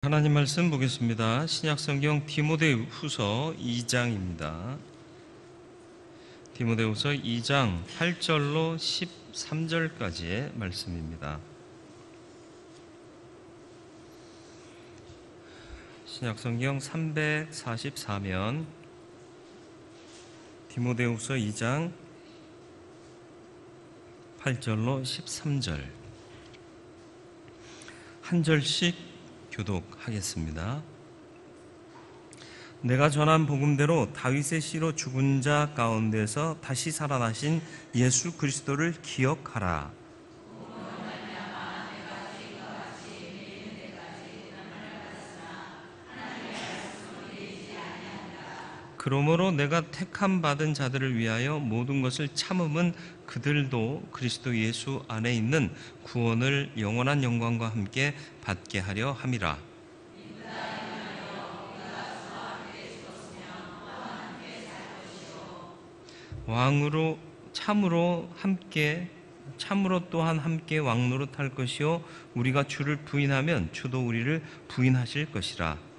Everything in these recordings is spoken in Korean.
하나님 말씀 보겠습니다. 신약성경 디모데후서 2장입니다. 디모데후서 2장 8절로 13절까지의 말씀입니다. 신약성경 344면 디모데후서 2장 8절로 13절 한 절씩 교독하겠습니다. 내가 전한 복음대로 다윗의 씨로 죽은 자 가운데서 다시 살아나신 예수 그리스도를 기억하라. 그러므로 내가 택함 받은 자들을 위하여 모든 것을 참음은 그들도 그리스도 예수 안에 있는 구원을 영원한 영광과 함께 받게 하려 함이라. 왕으로 참으로 또한 함께 왕노릇할 것이요 우리가 주를 부인하면 주도 우리를 부인하실 것이라.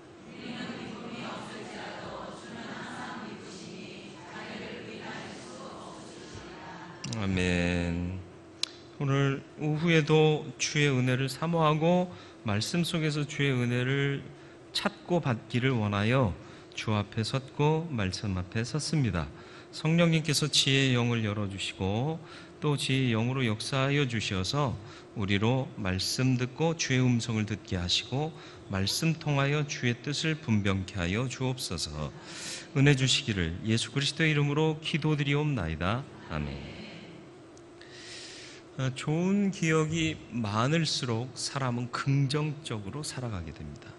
아멘. 오늘 오후에도 주의 은혜를 사모하고 말씀 속에서 주의 은혜를 찾고 받기를 원하여 주 앞에 섰고 말씀 앞에 섰습니다. 성령님께서 지혜의 영을 열어주시고 또 지혜의 영으로 역사하여 주셔서 우리로 말씀 듣고 주의 음성을 듣게 하시고 말씀 통하여 주의 뜻을 분명케 하여 주옵소서. 은혜 주시기를 예수 그리스도의 이름으로 기도드리옵나이다. 아멘. 좋은 기억이 많을수록 사람은 긍정적으로 살아가게 됩니다.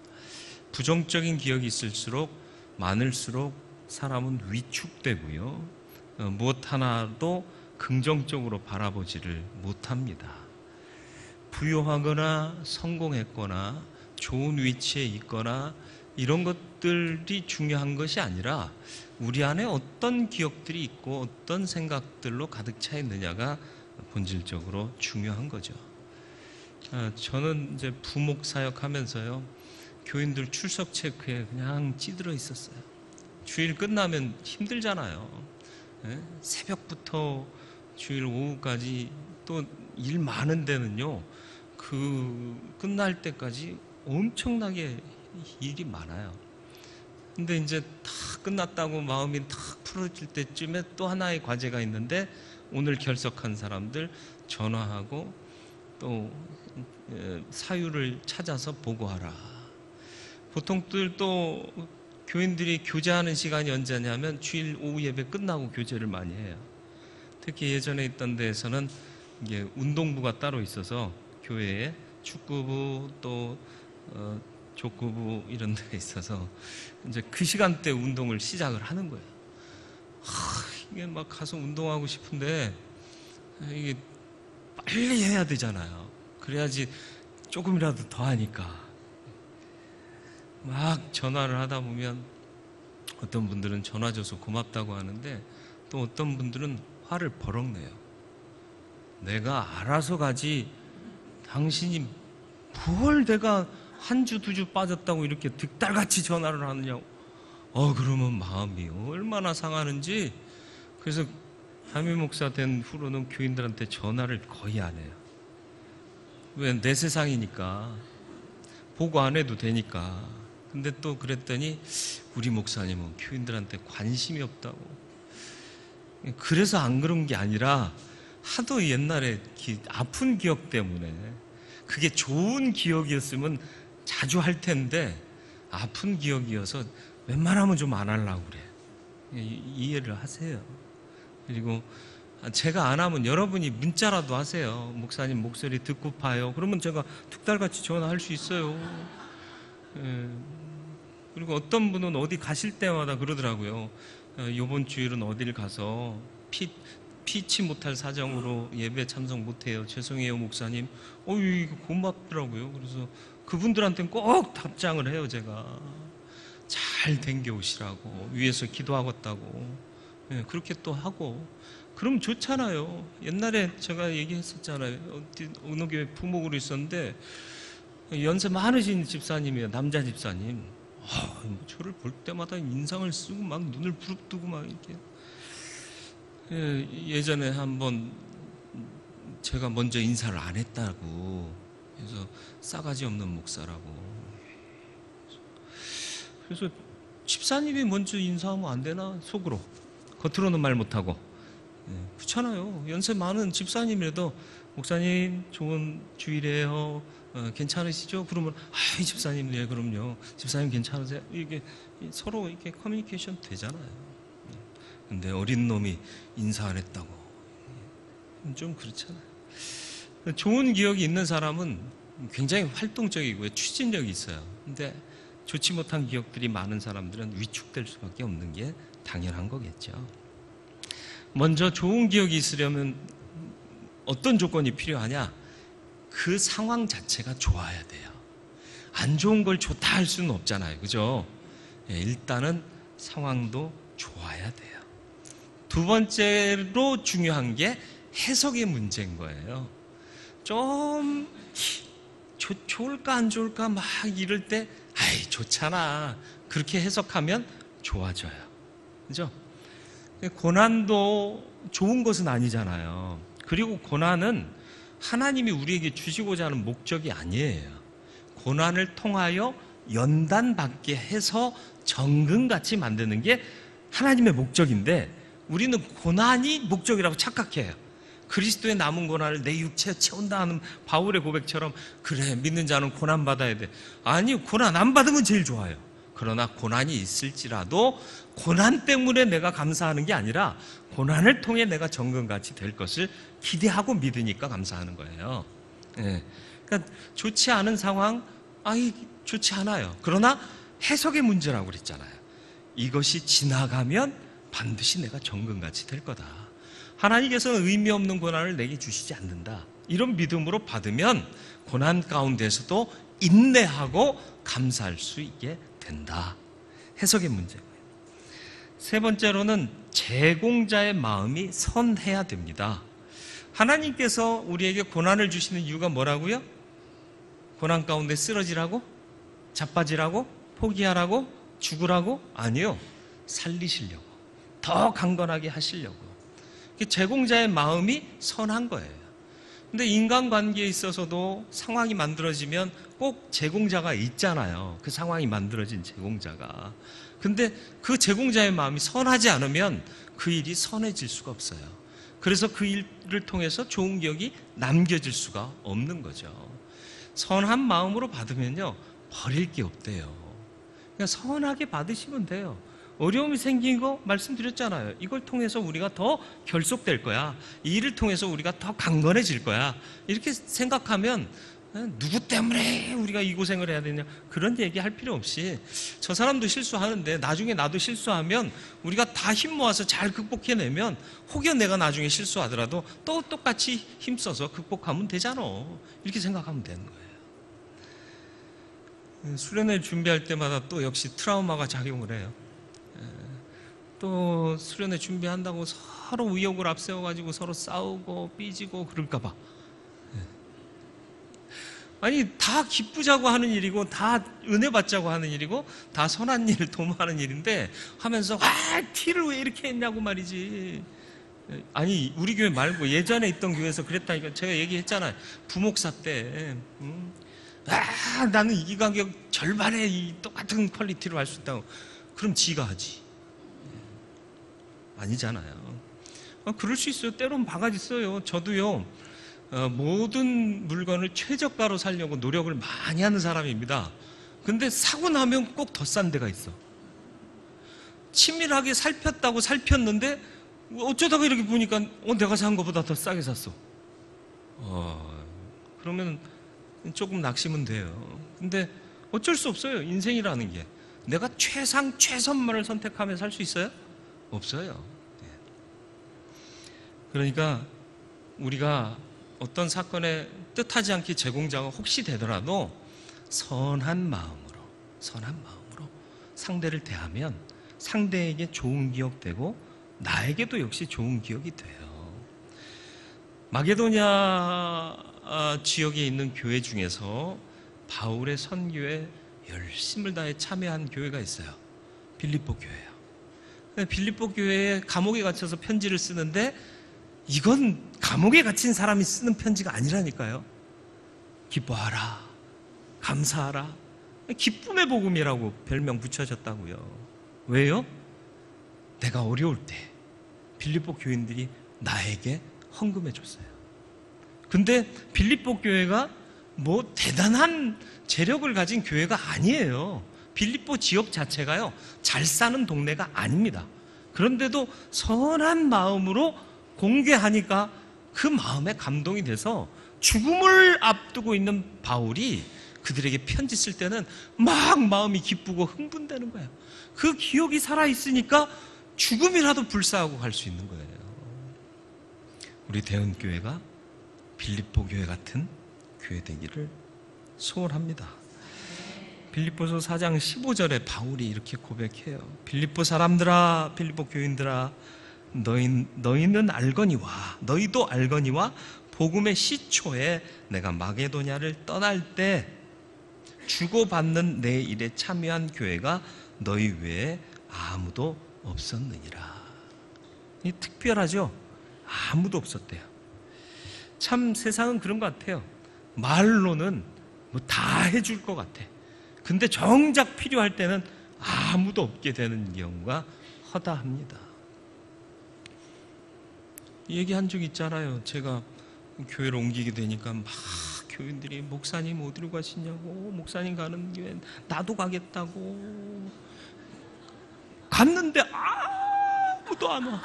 부정적인 기억이 있을수록 많을수록 사람은 위축되고요. 무엇 하나도 긍정적으로 바라보지를 못합니다. 부유하거나 성공했거나 좋은 위치에 있거나 이런 것들이 중요한 것이 아니라 우리 안에 어떤 기억들이 있고 어떤 생각들로 가득 차 있느냐가 본질적으로 중요한 거죠. 저는 이제 부목 사역하면서요, 교인들 출석 체크에 그냥 찌들어 있었어요. 주일 끝나면 힘들잖아요. 새벽부터 주일 오후까지 또 일 많은 데는요, 끝날 때까지 엄청나게 일이 많아요. 근데 이제 다 끝났다고 마음이 탁 풀어질 때쯤에 또 하나의 과제가 있는데 오늘 결석한 사람들 전화하고 또 사유를 찾아서 보고하라. 보통들 또 교인들이 교제하는 시간이 언제냐면 주일 오후 예배 끝나고 교제를 많이 해요. 특히 예전에 있던 데에서는 이게 운동부가 따로 있어서 교회에 축구부 또 족구부 이런 데가 있어서 이제 그 시간대 운동을 시작을 하는 거예요. 이게 막 가서 운동하고 싶은데 이게 빨리 해야 되잖아요. 그래야지 조금이라도 더 하니까 막 전화를 하다 보면 어떤 분들은 전화 줘서 고맙다고 하는데 또 어떤 분들은 화를 버럭 내요. 내가 알아서 가지 당신이 뭘 내가 한 주 두 주 빠졌다고 이렇게 득달같이 전화를 하느냐고. 그러면 마음이 얼마나 상하는지. 그래서 담임 목사 된 후로는 교인들한테 전화를 거의 안 해요. 왜? 내 세상이니까. 보고 안 해도 되니까. 근데 또 그랬더니 우리 목사님은 교인들한테 관심이 없다고. 그래서 안 그런 게 아니라 하도 옛날에 아픈 기억 때문에, 그게 좋은 기억이었으면 자주 할 텐데 아픈 기억이어서 웬만하면 좀 안 하려고 그래. 이해를 하세요. 그리고 제가 안 하면 여러분이 문자라도 하세요. 목사님 목소리 듣고 봐요. 그러면 제가 득달같이 전화할 수 있어요. 그리고 어떤 분은 어디 가실 때마다 그러더라고요. 이번 주일은 어딜 가서 피치 못할 사정으로 예배 참석 못해요. 죄송해요 목사님. 이거 고맙더라고요. 그래서 그분들한테는 꼭 답장을 해요. 제가 잘 댕겨오시라고, 위에서 기도하겠다고. 그렇게 또 하고 그럼 좋잖아요. 옛날에 제가 얘기했었잖아요. 어느 교회 부목으로 있었는데 연세 많으신 집사님이에요. 남자 집사님. 저를 볼 때마다 인상을 쓰고 막 눈을 부릅뜨고 막 이렇게. 예전에 한번 제가 먼저 인사를 안 했다고, 그래서 싸가지 없는 목사라고. 그래서 집사님이 먼저 인사하면 안 되나? 속으로. 겉으로는 말 못하고. 그렇잖아요. 연세 많은 집사님이라도 목사님 좋은 주일이에요. 괜찮으시죠? 그러면 이 집사님, 네 그럼요. 집사님 괜찮으세요? 이게 서로 이렇게 커뮤니케이션 되잖아요. 근데 어린 놈이 인사 안 했다고 좀 그렇잖아요. 좋은 기억이 있는 사람은 굉장히 활동적이고 추진력이 있어요. 근데 좋지 못한 기억들이 많은 사람들은 위축될 수밖에 없는 게 당연한 거겠죠. 먼저 좋은 기억이 있으려면 어떤 조건이 필요하냐? 그 상황 자체가 좋아야 돼요. 안 좋은 걸 좋다 할 수는 없잖아요. 그죠? 일단은 상황도 좋아야 돼요. 두 번째로 중요한 게 해석의 문제인 거예요. 좀 좋을까 안 좋을까 막 이럴 때 좋잖아. 그렇게 해석하면 좋아져요. 그죠? 고난도 좋은 것은 아니잖아요. 그리고 고난은 하나님이 우리에게 주시고자 하는 목적이 아니에요. 고난을 통하여 연단받게 해서 정금같이 만드는 게 하나님의 목적인데, 우리는 고난이 목적이라고 착각해요. 그리스도의 남은 고난을 내 육체에 채운다 하는 바울의 고백처럼, 그래 믿는 자는 고난 받아야 돼. 아니, 고난 안 받으면 제일 좋아요. 그러나 고난이 있을지라도 고난 때문에 내가 감사하는 게 아니라 고난을 통해 내가 정금같이 될 것을 기대하고 믿으니까 감사하는 거예요. 그러니까 좋지 않은 상황, 좋지 않아요. 그러나 해석의 문제라고 그랬잖아요. 이것이 지나가면 반드시 내가 정금같이 될 거다. 하나님께서는 의미 없는 고난을 내게 주시지 않는다. 이런 믿음으로 받으면 고난 가운데서도 인내하고 감사할 수 있게 된다. 해석의 문제고요. 세 번째로는 제공자의 마음이 선해야 됩니다. 하나님께서 우리에게 고난을 주시는 이유가 뭐라고요? 고난 가운데 쓰러지라고? 자빠지라고? 포기하라고? 죽으라고? 아니요. 살리시려고. 더 강건하게 하시려고. 제공자의 마음이 선한 거예요. 근데 인간관계에 있어서도 상황이 만들어지면 꼭 제공자가 있잖아요. 그 상황이 만들어진 제공자가. 근데 그 제공자의 마음이 선하지 않으면 그 일이 선해질 수가 없어요. 그래서 그 일을 통해서 좋은 기억이 남겨질 수가 없는 거죠. 선한 마음으로 받으면요, 버릴 게 없대요. 그냥 선하게 받으시면 돼요. 어려움이 생긴 거 말씀드렸잖아요. 이걸 통해서 우리가 더 결속될 거야. 이 일을 통해서 우리가 더 강건해질 거야. 이렇게 생각하면 누구 때문에 우리가 이 고생을 해야 되냐, 그런 얘기 할 필요 없이, 저 사람도 실수하는데 나중에 나도 실수하면 우리가 다 힘 모아서 잘 극복해내면 혹여 내가 나중에 실수하더라도 또 똑같이 힘써서 극복하면 되잖아. 이렇게 생각하면 되는 거예요. 수련회 준비할 때마다 또 역시 트라우마가 작용을 해요. 또 수련회 준비한다고 서로 의욕을 앞세워가지고 서로 싸우고 삐지고 그럴까봐. 아니, 다 기쁘자고 하는 일이고 다 은혜 받자고 하는 일이고 다 선한 일을 도모하는 일인데 하면서 티를 왜 이렇게 했냐고 말이지. 아니, 우리 교회 말고 예전에 있던 교회에서 그랬다니까. 제가 얘기했잖아요. 부목사 때 나는 이 가격 절반의 이 똑같은 퀄리티로 할 수 있다고. 그럼 지가 하지. 아니잖아요. 그럴 수 있어요. 때론 바가지 써요. 저도요, 모든 물건을 최저가로 사려고 노력을 많이 하는 사람입니다. 근데 사고 나면 꼭 더 싼 데가 있어. 치밀하게 살폈다고 살폈는데 어쩌다가 이렇게 보니까 내가 산 것보다 더 싸게 샀어. 그러면 조금 낙심은 돼요. 근데 어쩔 수 없어요. 인생이라는 게. 내가 최선만을 선택하면 살 수 있어요? 없어요. 그러니까 우리가 어떤 사건에 뜻하지 않게 제공자가 혹시 되더라도 선한 마음으로 상대를 대하면 상대에게 좋은 기억 되고 나에게도 역시 좋은 기억이 돼요. 마게도냐 지역에 있는 교회 중에서 바울의 선교에 열심을 다해 참여한 교회가 있어요. 빌립보 교회예요. 빌립보 교회에 감옥에 갇혀서 편지를 쓰는데 이건 감옥에 갇힌 사람이 쓰는 편지가 아니라니까요. 기뻐하라, 감사하라, 기쁨의 복음이라고 별명 붙여졌다고요. 왜요? 내가 어려울 때 빌립보 교인들이 나에게 헌금해 줬어요. 근데 빌립보 교회가 뭐 대단한 재력을 가진 교회가 아니에요. 빌립보 지역 자체가요, 잘 사는 동네가 아닙니다. 그런데도 선한 마음으로 공개하니까 그 마음에 감동이 돼서 죽음을 앞두고 있는 바울이 그들에게 편지 쓸 때는 막 마음이 기쁘고 흥분되는 거예요. 그 기억이 살아있으니까 죽음이라도 불사하고 갈 수 있는 거예요. 우리 대은교회가 빌립보 교회 같은 교회 되기를 소원합니다. 빌립보서 4장 15절에 바울이 이렇게 고백해요. 빌립보 사람들아, 빌립보 교인들아, 너희는 알거니와, 너희도 알거니와 복음의 시초에 내가 마게도냐를 떠날 때 주고받는 내 일에 참여한 교회가 너희 외에 아무도 없었느니라. 이 특별하죠? 아무도 없었대요. 참 세상은 그런 것 같아요. 말로는 뭐 다 해줄 것 같아. 근데 정작 필요할 때는 아무도 없게 되는 경우가 허다합니다. 얘기한 적 있잖아요. 제가 교회를 옮기게 되니까 막 교인들이 목사님 어디로 가시냐고, 목사님 가는 교회 나도 가겠다고. 갔는데 아무도 안 와.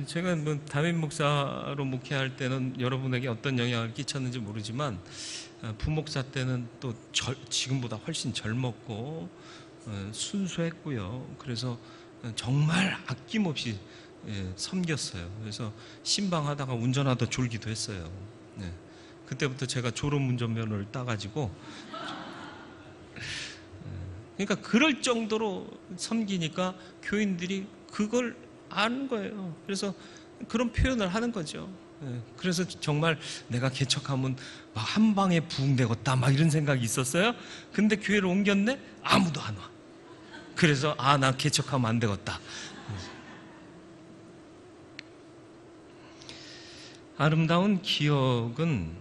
제가 뭐 담임 목사로 목회할 때는 여러분에게 어떤 영향을 끼쳤는지 모르지만 부목사 때는 또 지금보다 훨씬 젊었고 순수했고요. 그래서 정말 아낌없이 섬겼어요. 그래서 신방하다가 운전하다 졸기도 했어요. 그때부터 제가 졸음 운전면허를 따가지고, 그러니까 그럴 정도로 섬기니까 교인들이 그걸 아는 거예요. 그래서 그런 표현을 하는 거죠. 그래서 정말 내가 개척하면 막 한 방에 부흥되겠다 막 이런 생각이 있었어요. 근데 교회를 옮겼네? 아무도 안 와. 그래서 나 개척하면 안 되겠다. 아름다운 기억은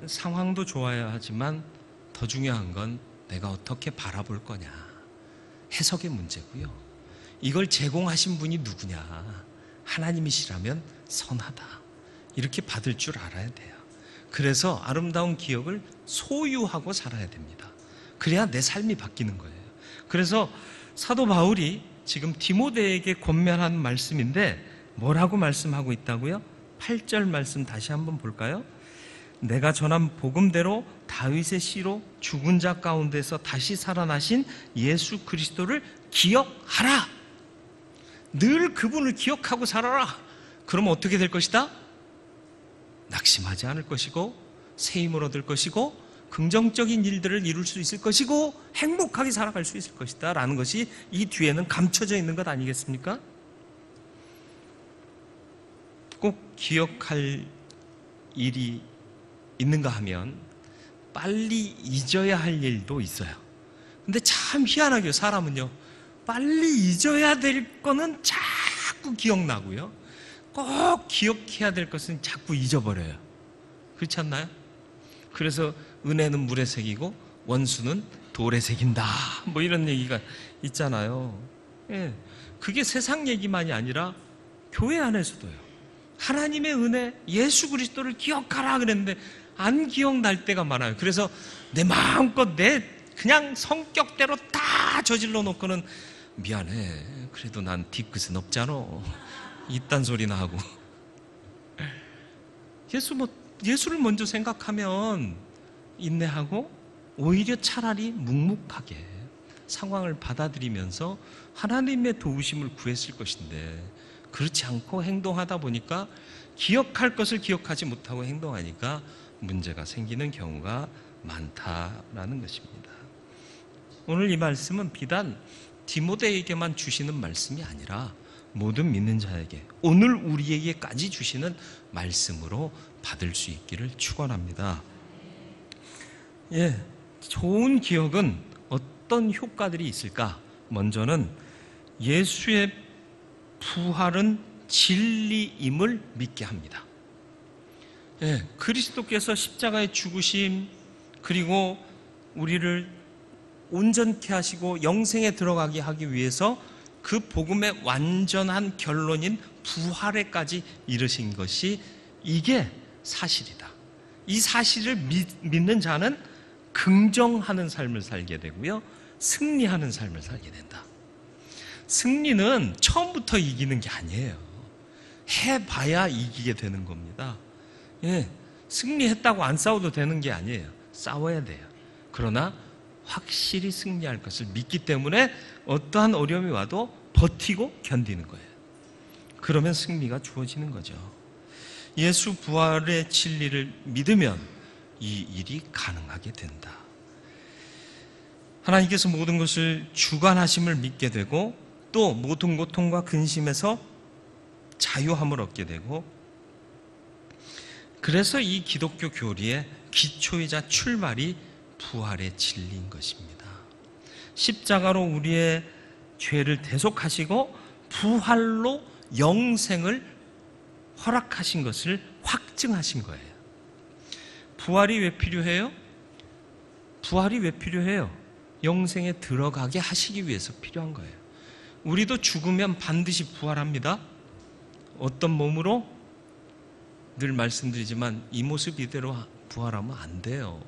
상황도 좋아야 하지만 더 중요한 건 내가 어떻게 바라볼 거냐, 해석의 문제고요. 이걸 제공하신 분이 누구냐, 하나님이시라면 선하다, 이렇게 받을 줄 알아야 돼요. 그래서 아름다운 기억을 소유하고 살아야 됩니다. 그래야 내 삶이 바뀌는 거예요. 그래서 사도 바울이 지금 디모데에게 권면한 말씀인데 뭐라고 말씀하고 있다고요? 8절 말씀 다시 한번 볼까요? 내가 전한 복음대로 다윗의 씨로 죽은 자 가운데서 다시 살아나신 예수 그리스도를 기억하라. 늘 그분을 기억하고 살아라. 그러면 어떻게 될 것이다? 낙심하지 않을 것이고 새 힘을 얻을 것이고 긍정적인 일들을 이룰 수 있을 것이고 행복하게 살아갈 수 있을 것이다 라는 것이 이 뒤에는 감춰져 있는 것 아니겠습니까? 꼭 기억할 일이 있는가 하면 빨리 잊어야 할 일도 있어요. 근데 참 희한하게요, 사람은요, 빨리 잊어야 될 거는 자꾸 기억나고요, 꼭 기억해야 될 것은 자꾸 잊어버려요. 그렇지 않나요? 그래서 은혜는 물에 새기고 원수는 돌에 새긴다, 뭐 이런 얘기가 있잖아요. 그게 세상 얘기만이 아니라 교회 안에서도요. 하나님의 은혜, 예수 그리스도를 기억하라 그랬는데 안 기억날 때가 많아요. 그래서 내 마음껏 내 그냥 성격대로 다 저질러 놓고는 미안해, 그래도 난 뒤끝은 없잖아, 이딴 소리나 하고. 예수를 먼저 생각하면 인내하고 오히려 차라리 묵묵하게 상황을 받아들이면서 하나님의 도우심을 구했을 것인데, 그렇지 않고 행동하다 보니까 기억할 것을 기억하지 못하고 행동하니까 문제가 생기는 경우가 많다라는 것입니다. 오늘 이 말씀은 비단 디모데에게만 주시는 말씀이 아니라 모든 믿는 자에게 오늘 우리에게까지 주시는 말씀으로 받을 수 있기를 축원합니다. 예, 좋은 기억은 어떤 효과들이 있을까? 먼저는 예수의 부활은 진리임을 믿게 합니다. 예, 그리스도께서 십자가의 죽으심, 그리고 우리를 온전케 하시고 영생에 들어가게 하기 위해서 그 복음의 완전한 결론인 부활에까지 이르신 것이, 이게 사실이다. 이 사실을 믿는 자는 긍정하는 삶을 살게 되고요, 승리하는 삶을 살게 된다. 승리는 처음부터 이기는 게 아니에요. 해봐야 이기게 되는 겁니다. 예, 승리했다고 안 싸워도 되는 게 아니에요. 싸워야 돼요. 그러나 확실히 승리할 것을 믿기 때문에 어떠한 어려움이 와도 버티고 견디는 거예요. 그러면 승리가 주어지는 거죠. 예수 부활의 진리를 믿으면 이 일이 가능하게 된다. 하나님께서 모든 것을 주관하심을 믿게 되고, 또 모든 고통과 근심에서 자유함을 얻게 되고, 그래서 이 기독교 교리의 기초이자 출발이 부활의 진리인 것입니다. 십자가로 우리의 죄를 대속하시고 부활로 영생을 허락하신 것을 확증하신 거예요. 부활이 왜 필요해요? 부활이 왜 필요해요? 영생에 들어가게 하시기 위해서 필요한 거예요. 우리도 죽으면 반드시 부활합니다. 어떤 몸으로? 늘 말씀드리지만 이 모습 이대로 부활하면 안 돼요.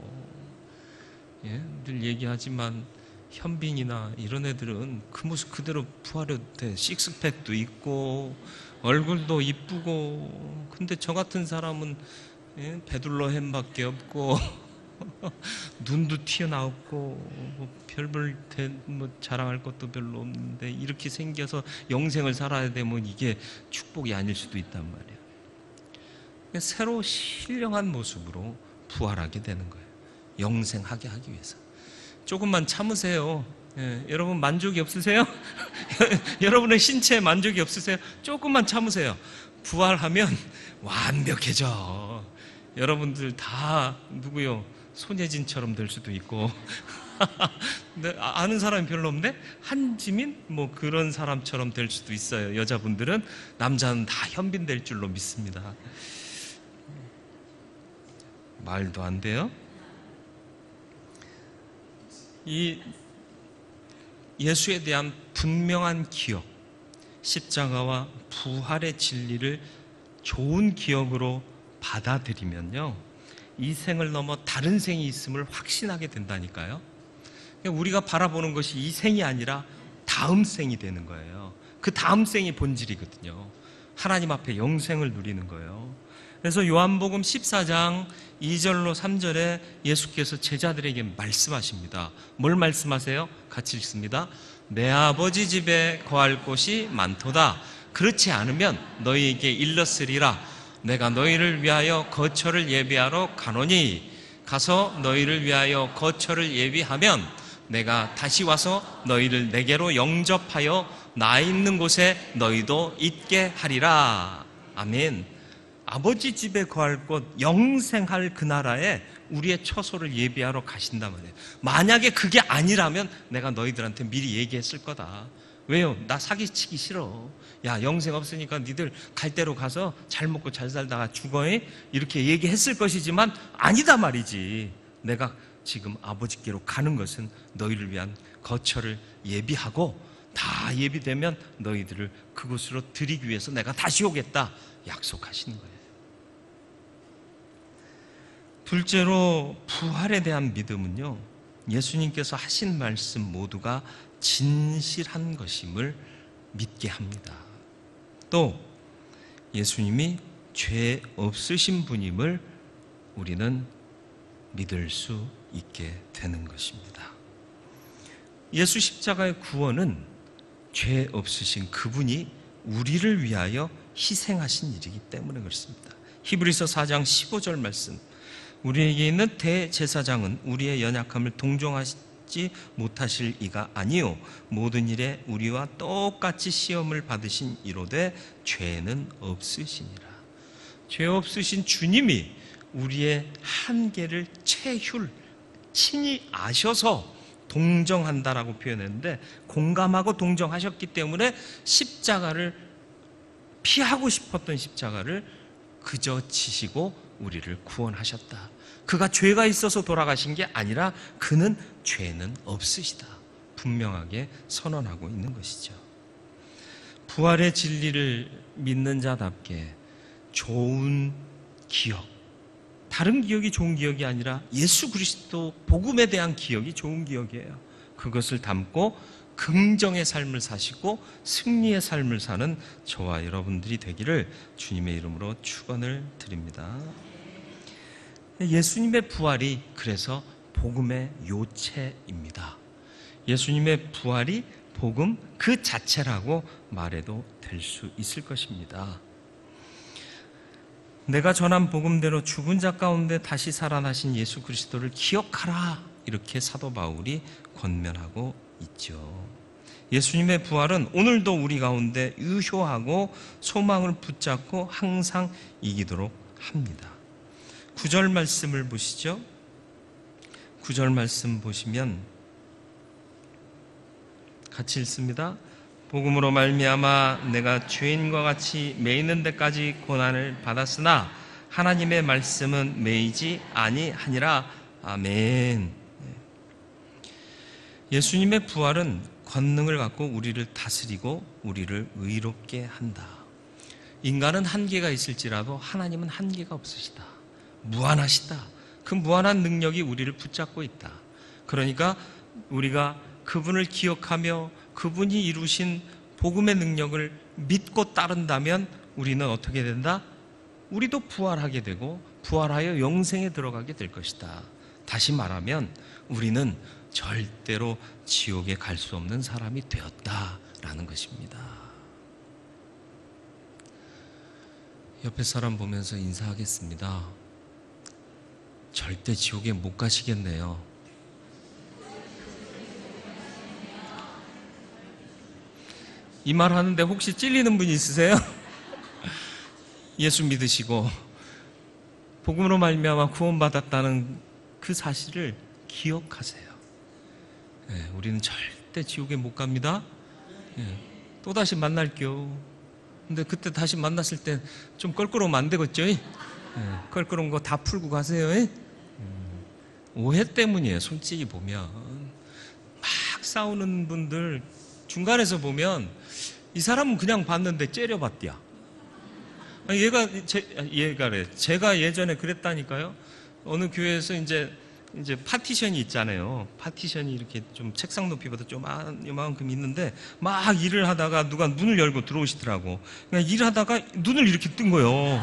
예? 늘 얘기하지만 현빈이나 이런 애들은 그 모습 그대로 부활해도 돼. 식스팩도 있고 얼굴도 이쁘고. 근데 저 같은 사람은 배둘러 햄밖에 없고 눈도 튀어나왔고 별별 자랑할 것도 별로 없는데, 이렇게 생겨서 영생을 살아야 되면 이게 축복이 아닐 수도 있단 말이에요. 새로 신령한 모습으로 부활하게 되는 거예요. 영생하게 하기 위해서. 조금만 참으세요. 예, 여러분 만족이 없으세요? 여러분의 신체에 만족이 없으세요? 조금만 참으세요. 부활하면 완벽해져. 여러분들 다 누구요? 손예진처럼 될 수도 있고 근데 아는 사람이 별로 없는데 한지민 뭐 그런 사람처럼 될 수도 있어요. 여자분들은. 남자는 다 현빈 될 줄로 믿습니다. 말도 안 돼요. 이 예수에 대한 분명한 기억, 십자가와 부활의 진리를 좋은 기억으로 받아들이면요, 이 생을 넘어 다른 생이 있음을 확신하게 된다니까요. 우리가 바라보는 것이 이 생이 아니라 다음 생이 되는 거예요. 그 다음 생이 본질이거든요. 하나님 앞에 영생을 누리는 거예요. 그래서 요한복음 14장 2절로 3절에 예수께서 제자들에게 말씀하십니다. 뭘 말씀하세요? 같이 읽습니다. 내 아버지 집에 거할 곳이 많도다. 그렇지 않으면 너희에게 일렀으리라. 내가 너희를 위하여 거처를 예비하러 가노니 가서 너희를 위하여 거처를 예비하면 내가 다시 와서 너희를 내게로 영접하여 나 있는 곳에 너희도 있게 하리라. 아멘. 아버지 집에 거할 곳, 영생할 그 나라에 우리의 처소를 예비하러 가신단 말이에요. 만약에 그게 아니라면 내가 너희들한테 미리 얘기했을 거다. 왜요? 나 사기치기 싫어. 야, 영생 없으니까 니들 갈 대로 가서 잘 먹고 잘 살다가 죽어. 이렇게 얘기했을 것이지만 아니다 말이지. 내가 지금 아버지께로 가는 것은 너희를 위한 거처를 예비하고, 다 예비되면 너희들을 그곳으로 들이기 위해서 내가 다시 오겠다 약속하시는 거예요. 둘째로 부활에 대한 믿음은요, 예수님께서 하신 말씀 모두가 진실한 것임을 믿게 합니다. 또 예수님이 죄 없으신 분임을 우리는 믿을 수 있게 되는 것입니다. 예수 십자가의 구원은 죄 없으신 그분이 우리를 위하여 희생하신 일이기 때문에 그렇습니다. 히브리서 4장 15절 말씀, 우리에게 있는 대제사장은 우리의 연약함을 얻지 못하실 이가 아니요 모든 일에 우리와 똑같이 시험을 받으신 이로되 죄는 없으시니라. 죄 없으신 주님이 우리의 한계를 친히 아셔서 동정한다라고 표현했는데, 공감하고 동정하셨기 때문에 십자가를, 피하고 싶었던 십자가를 그저 지시고 우리를 구원하셨다. 그가 죄가 있어서 돌아가신 게 아니라 그는 죄는 없으시다, 분명하게 선언하고 있는 것이죠. 부활의 진리를 믿는 자답게 좋은 기억, 다른 기억이 좋은 기억이 아니라 예수 그리스도 복음에 대한 기억이 좋은 기억이에요. 그것을 담고 긍정의 삶을 사시고 승리의 삶을 사는 저와 여러분들이 되기를 주님의 이름으로 축원을 드립니다. 예수님의 부활이 그래서 복음의 요체입니다. 예수님의 부활이 복음 그 자체라고 말해도 될 수 있을 것입니다. 내가 전한 복음대로 죽은 자 가운데 다시 살아나신 예수 그리스도를 기억하라, 이렇게 사도 바울이 권면하고 있죠. 예수님의 부활은 오늘도 우리 가운데 유효하고 소망을 붙잡고 항상 이기도록 합니다. 9절 말씀을 보시죠. 9절 말씀 보시면 같이 읽습니다. 복음으로 말미암아 내가 죄인과 같이 매이는 데까지 고난을 받았으나 하나님의 말씀은 매이지 아니하니라. 아멘. 예수님의 부활은 권능을 갖고 우리를 다스리고 우리를 의롭게 한다. 인간은 한계가 있을지라도 하나님은 한계가 없으시다. 무한하시다. 그 무한한 능력이 우리를 붙잡고 있다. 그러니까 우리가 그분을 기억하며 그분이 이루신 복음의 능력을 믿고 따른다면 우리는 어떻게 된다? 우리도 부활하게 되고 부활하여 영생에 들어가게 될 것이다. 다시 말하면 우리는 절대로 지옥에 갈 수 없는 사람이 되었다라는 것입니다. 옆에 사람 보면서 인사하겠습니다. 절대 지옥에 못 가시겠네요. 이 말 하는데 혹시 찔리는 분이 있으세요? 예수 믿으시고 복음으로 말미암아 구원받았다는 그 사실을 기억하세요. 네, 우리는 절대 지옥에 못 갑니다. 네, 또다시 만날게요. 근데 그때 다시 만났을 때 좀 껄끄러우면 안 되겠죠? 네, 껄끄러운 거 다 풀고 가세요. 오해 때문이에요. 솔직히 보면 막 싸우는 분들 중간에서 보면 이 사람은 그냥 봤는데 째려봤디야. 제가 예전에 그랬다니까요. 어느 교회에서 이제 파티션이 있잖아요. 파티션이 이렇게 좀 책상 높이보다 좀 이만큼 있는데 막 일을 하다가 누가 문을 열고 들어오시더라고. 그냥 일하다가 눈을 이렇게 뜬 거예요.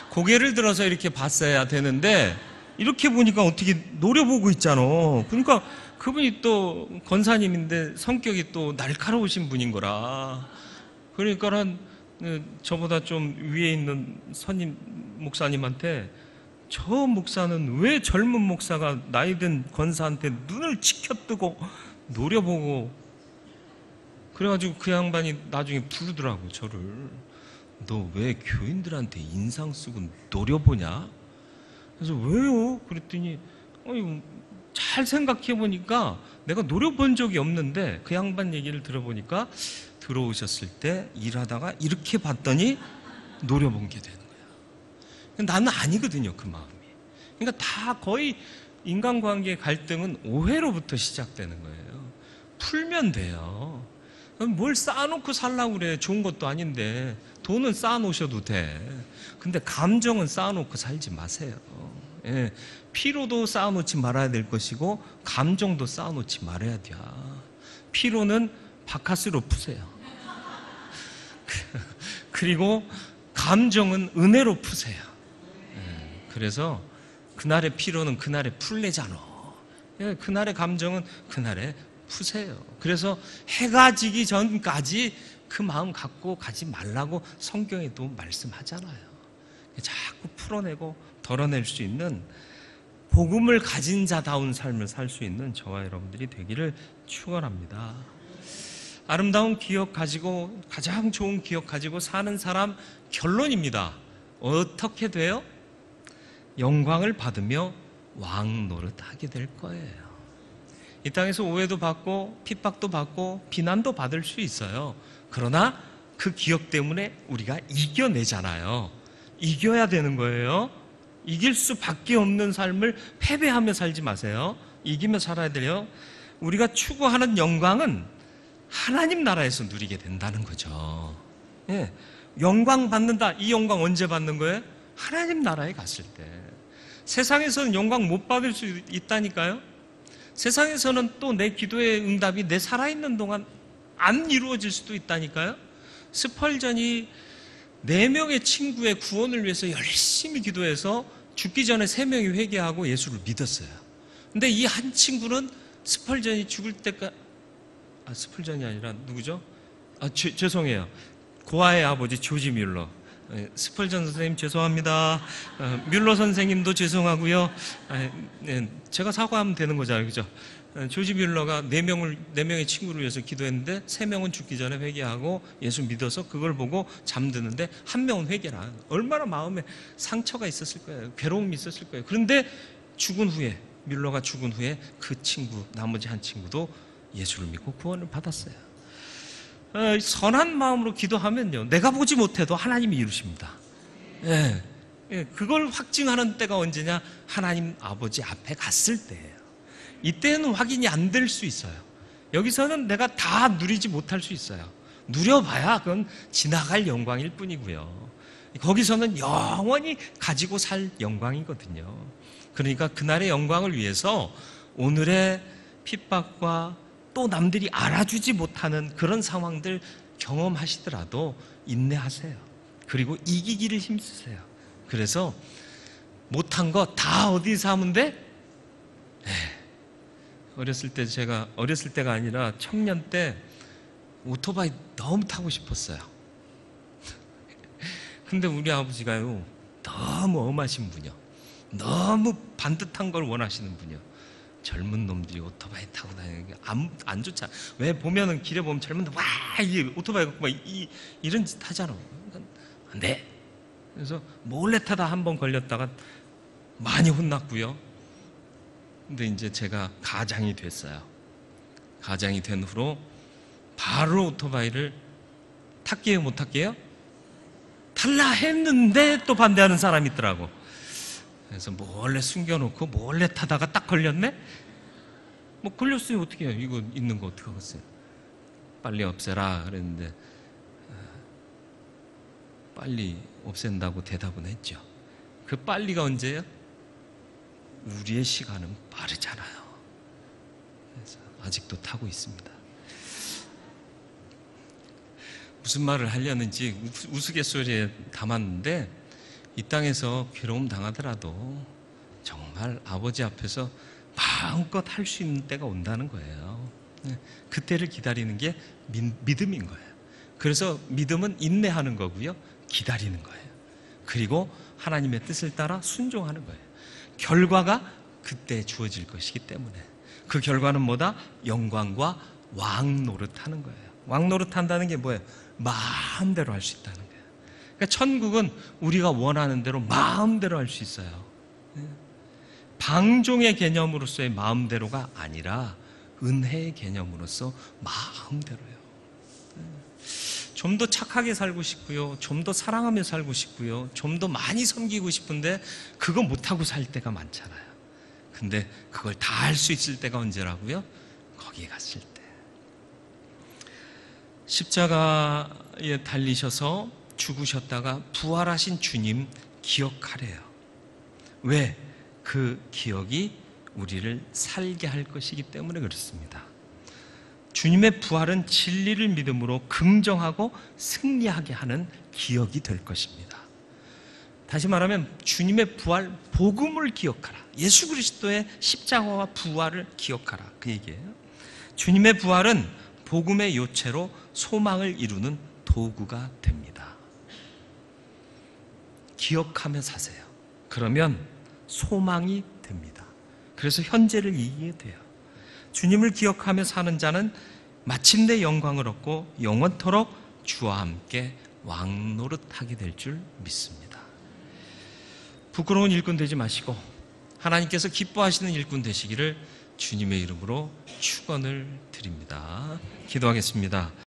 고개를 들어서 이렇게 봤어야 되는데 이렇게 보니까 어떻게 노려보고 있잖아. 그러니까 그분이 또 권사님인데 성격이 또 날카로우신 분인 거라. 그러니까는 저보다 좀 위에 있는 선임 목사님한테 저 목사는 왜 젊은 목사가 나이든 권사한테 눈을 치켜뜨고 노려보고, 그래가지고 그 양반이 나중에 부르더라고 저를. 너 왜 교인들한테 인상 쓰고 노려보냐? 그래서 왜요? 그랬더니 잘 생각해보니까 내가 노려본 적이 없는데 그 양반 얘기를 들어보니까 들어오셨을 때 일하다가 이렇게 봤더니 노려본 게 되는 거야. 나는 아니거든요, 그 마음이. 그러니까 다 거의 인간관계의 갈등은 오해로부터 시작되는 거예요. 풀면 돼요. 뭘 쌓아놓고 살라고 그래. 좋은 것도 아닌데. 돈은 쌓아놓으셔도 돼. 근데 감정은 쌓아놓고 살지 마세요. 예, 피로도 쌓아놓지 말아야 될 것이고 감정도 쌓아놓지 말아야 돼. 피로는 바카스로 푸세요. 그리고 감정은 은혜로 푸세요. 예, 그래서 그날의 피로는 그날에 풀래잖아. 예, 그날의 감정은 그날에 푸세요. 그래서 해가 지기 전까지 그 마음 갖고 가지 말라고 성경에도 말씀하잖아요. 자꾸 풀어내고 덜어낼 수 있는 복음을 가진 자다운 삶을 살 수 있는 저와 여러분들이 되기를 축원합니다. 아름다운 기억 가지고, 가장 좋은 기억 가지고 사는 사람, 결론입니다. 어떻게 돼요? 영광을 받으며 왕 노릇하게 될 거예요. 이 땅에서 오해도 받고 핍박도 받고 비난도 받을 수 있어요. 그러나 그 기억 때문에 우리가 이겨내잖아요. 이겨야 되는 거예요. 이길 수밖에 없는 삶을 패배하며 살지 마세요. 이기며 살아야 돼요. 우리가 추구하는 영광은 하나님 나라에서 누리게 된다는 거죠. 예. 영광 받는다. 이 영광 언제 받는 거예요? 하나님 나라에 갔을 때. 세상에서는 영광 못 받을 수 있다니까요. 세상에서는 또 내 기도의 응답이 내 살아있는 동안 안 이루어질 수도 있다니까요. 스펄전이 4명의 친구의 구원을 위해서 열심히 기도해서 죽기 전에 3명이 회개하고 예수를 믿었어요. 근데 이 한 친구는 스펄전이 죽을 때까지, 스펄전이 아니라 누구죠? 죄송해요. 고아의 아버지 조지 뮬러. 스펄전 선생님 죄송합니다. 뮬러 선생님도 죄송하고요. 제가 사과하면 되는 거잖아요, 그죠? 조지 뮬러가 4명의 친구를 위해서 기도했는데 3명은 죽기 전에 회개하고 예수 믿어서 그걸 보고 잠드는데 1명은 회개를 안 해요. 얼마나 마음에 상처가 있었을 거예요. 괴로움이 있었을 거예요. 그런데 뮬러가 죽은 후에 그 친구, 나머지 한 친구도 예수를 믿고 구원을 받았어요. 선한 마음으로 기도하면요, 내가 보지 못해도 하나님이 이루십니다. 그걸 확증하는 때가 언제냐? 하나님 아버지 앞에 갔을 때예요. 이때는 확인이 안 될 수 있어요. 여기서는 내가 다 누리지 못할 수 있어요. 누려봐야 그건 지나갈 영광일 뿐이고요. 거기서는 영원히 가지고 살 영광이거든요. 그러니까 그날의 영광을 위해서 오늘의 핍박과 또 남들이 알아주지 못하는 그런 상황들 경험하시더라도 인내하세요. 그리고 이기기를 힘쓰세요. 그래서 못한 거 다 어디서 하면 돼? 어렸을 때가 아니라 청년 때 오토바이 너무 타고 싶었어요. 근데 우리 아버지가요, 너무 엄하신 분이요, 너무 반듯한 걸 원하시는 분이요. 젊은 놈들이 오토바이 타고 다니는 게 안 좋잖아. 왜 보면은 길에 보면 젊은 놈, 와, 이 오토바이 갖고 막 이런 짓 하잖아. 안 돼. 그래서 몰래 타다 한 번 걸렸다가 많이 혼났고요. 근데 이제 제가 가장이 됐어요. 가장이 된 후로 바로 오토바이를 탈게요, 못 탈게요? 탈라 했는데 또 반대하는 사람이 있더라고. 그래서 몰래 숨겨놓고 몰래 타다가 딱 걸렸네? 뭐 걸렸어요. 어떻게 해요? 이거 있는 거 어떻게 하겠어요? 빨리 없애라 그랬는데 빨리 없앤다고 대답은 했죠. 그 빨리가 언제예요? 우리의 시간은 빠르잖아요. 그래서 아직도 타고 있습니다. 무슨 말을 하려는지 우스갯소리에 담았는데, 이 땅에서 괴로움 당하더라도 정말 아버지 앞에서 마음껏 할 수 있는 때가 온다는 거예요. 그때를 기다리는 게 믿음인 거예요. 그래서 믿음은 인내하는 거고요, 기다리는 거예요. 그리고 하나님의 뜻을 따라 순종하는 거예요. 결과가 그때 주어질 것이기 때문에. 그 결과는 뭐다? 영광과 왕 노릇하는 거예요. 왕 노릇한다는 게 뭐예요? 마음대로 할 수 있다는 거예요. 그러니까 천국은 우리가 원하는 대로 마음대로 할 수 있어요. 방종의 개념으로서의 마음대로가 아니라 은혜의 개념으로서 마음대로요. 좀 더 착하게 살고 싶고요, 좀 더 사랑하며 살고 싶고요, 좀 더 많이 섬기고 싶은데 그거 못하고 살 때가 많잖아요. 근데 그걸 다 할 수 있을 때가 언제라고요? 거기에 갔을 때. 십자가에 달리셔서 죽으셨다가 부활하신 주님 기억하래요. 왜? 그 기억이 우리를 살게 할 것이기 때문에 그렇습니다. 주님의 부활은 진리를 믿음으로 긍정하고 승리하게 하는 기억이 될 것입니다. 다시 말하면 주님의 부활, 복음을 기억하라. 예수 그리스도의 십자가와 부활을 기억하라, 그 얘기예요. 주님의 부활은 복음의 요체로 소망을 이루는 도구가 됩니다. 기억하며 사세요. 그러면 소망이 됩니다. 그래서 현재를 이기게 돼요. 주님을 기억하며 사는 자는 마침내 영광을 얻고 영원토록 주와 함께 왕노릇하게 될 줄 믿습니다. 부끄러운 일꾼 되지 마시고 하나님께서 기뻐하시는 일꾼 되시기를 주님의 이름으로 축원을 드립니다. 기도하겠습니다.